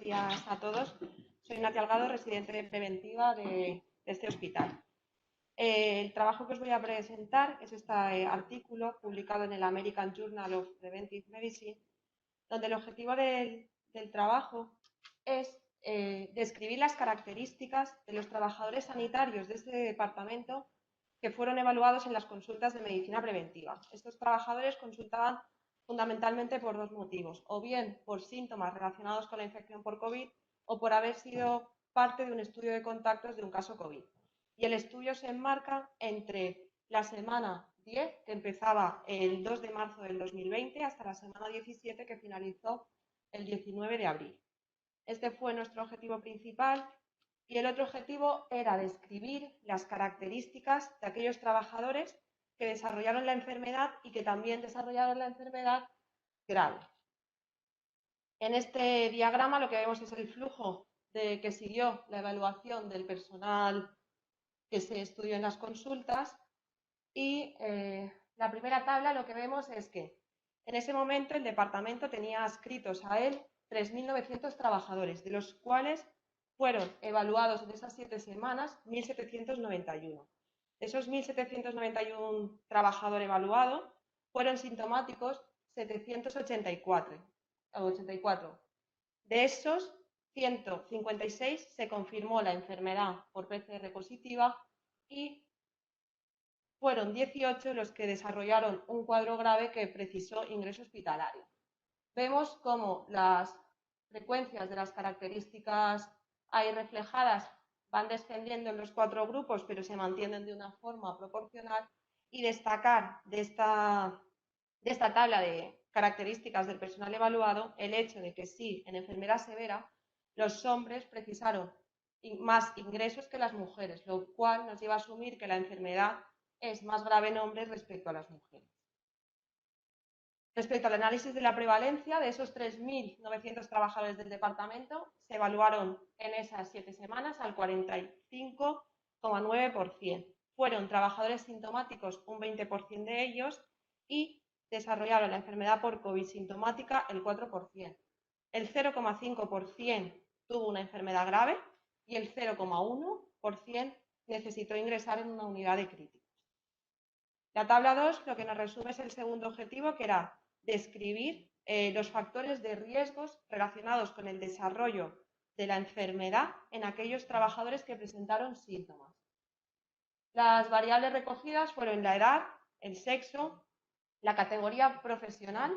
días a todos. Soy Natia Algado, residente de preventiva de este hospital. El trabajo que os voy a presentar es este artículo publicado en el American Journal of Preventive Medicine, donde el objetivo del trabajo es describir las características de los trabajadores sanitarios de este departamento que fueron evaluados en las consultas de medicina preventiva. Estos trabajadores consultaban fundamentalmente por dos motivos, o bien por síntomas relacionados con la infección por COVID o por haber sido parte de un estudio de contactos de un caso COVID. Y el estudio se enmarca entre la semana 10, que empezaba el 2 de marzo del 2020, hasta la semana 17, que finalizó el 19 de abril. Este fue nuestro objetivo principal y el otro objetivo era describir las características de aquellos trabajadores que desarrollaron la enfermedad y que también desarrollaron la enfermedad grave. En este diagrama lo que vemos es el flujo que siguió la evaluación del personal que se estudió en las consultas y la primera tabla lo que vemos es que en ese momento el departamento tenía adscritos a él 3.900 trabajadores, de los cuales fueron evaluados en esas 7 semanas 1.791. De esos 1.791 trabajadores evaluados, fueron sintomáticos 784. De esos, 156 se confirmó la enfermedad por PCR positiva y fueron 18 los que desarrollaron un cuadro grave que precisó ingreso hospitalario. Vemos cómo las frecuencias de las características ahí reflejadas van descendiendo en los 4 grupos, pero se mantienen de una forma proporcional, y destacar de esta tabla de características del personal evaluado el hecho de que sí, en enfermedad severa, los hombres precisaron más ingresos que las mujeres, lo cual nos lleva a asumir que la enfermedad es más grave en hombres respecto a las mujeres. Respecto al análisis de la prevalencia, de esos 3.900 trabajadores del departamento, se evaluaron en esas 7 semanas al 45,9%. Fueron trabajadores sintomáticos un 20% de ellos y desarrollaron la enfermedad por COVID sintomática el 4%. El 0,5% tuvo una enfermedad grave y el 0,1% necesitó ingresar en una unidad de críticos. La tabla 2 lo que nos resume es el segundo objetivo, que era describir los factores de riesgos relacionados con el desarrollo de la enfermedad en aquellos trabajadores que presentaron síntomas. Las variables recogidas fueron la edad, el sexo, la categoría profesional,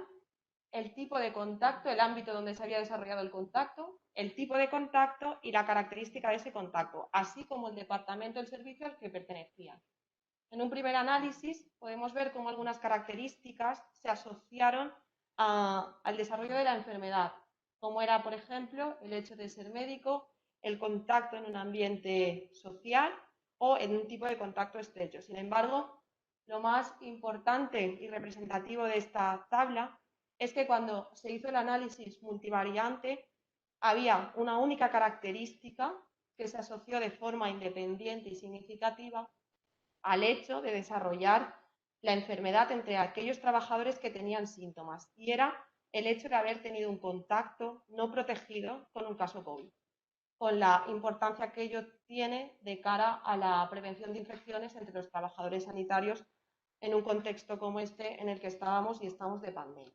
el tipo de contacto, el ámbito donde se había desarrollado el contacto, el tipo de contacto y la característica de ese contacto, así como el departamento del servicio al que pertenecían. En un primer análisis podemos ver cómo algunas características se asociaron al desarrollo de la enfermedad, como era, por ejemplo, el hecho de ser médico, el contacto en un ambiente social o en un tipo de contacto estrecho. Sin embargo, lo más importante y representativo de esta tabla es que cuando se hizo el análisis multivariante había una única característica que se asoció de forma independiente y significativa al hecho de desarrollar la enfermedad entre aquellos trabajadores que tenían síntomas, y era el hecho de haber tenido un contacto no protegido con un caso COVID, con la importancia que ello tiene de cara a la prevención de infecciones entre los trabajadores sanitarios en un contexto como este en el que estábamos y estamos de pandemia.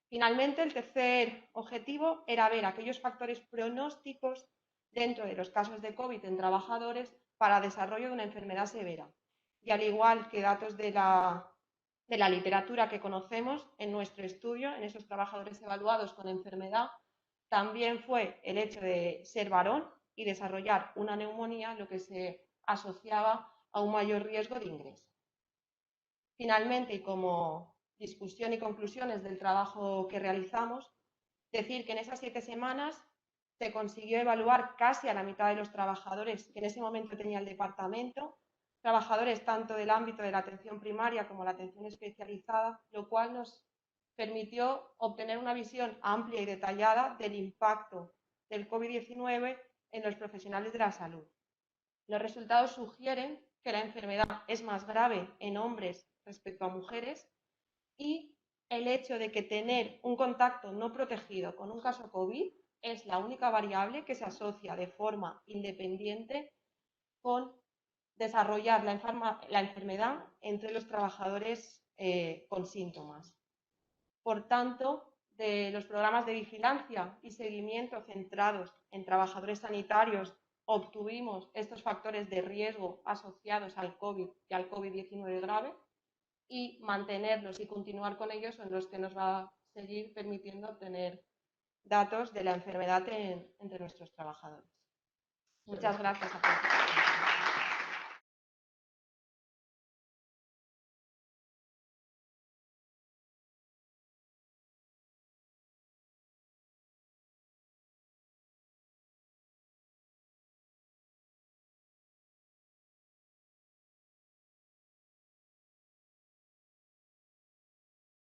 Finalmente, el tercer objetivo era ver aquellos factores pronósticos dentro de los casos de COVID en trabajadores para desarrollo de una enfermedad severa. Y al igual que datos de la literatura que conocemos en nuestro estudio, en esos trabajadores evaluados con enfermedad, también fue el hecho de ser varón y desarrollar una neumonía lo que se asociaba a un mayor riesgo de ingreso. Finalmente, y como discusión y conclusiones del trabajo que realizamos, decir que en esas 7 semanas se consiguió evaluar casi a la mitad de los trabajadores que en ese momento tenía el departamento, trabajadores tanto del ámbito de la atención primaria como la atención especializada, lo cual nos permitió obtener una visión amplia y detallada del impacto del COVID-19 en los profesionales de la salud. Los resultados sugieren que la enfermedad es más grave en hombres respecto a mujeres y el hecho de que tener un contacto no protegido con un caso COVID es la única variable que se asocia de forma independiente con desarrollar la enfermedad entre los trabajadores con síntomas. Por tanto, de los programas de vigilancia y seguimiento centrados en trabajadores sanitarios, obtuvimos estos factores de riesgo asociados al COVID y al COVID-19 grave, y mantenerlos y continuar con ellos son los que nos va a seguir permitiendo obtener datos de la enfermedad entre nuestros trabajadores. Muchas gracias a todos.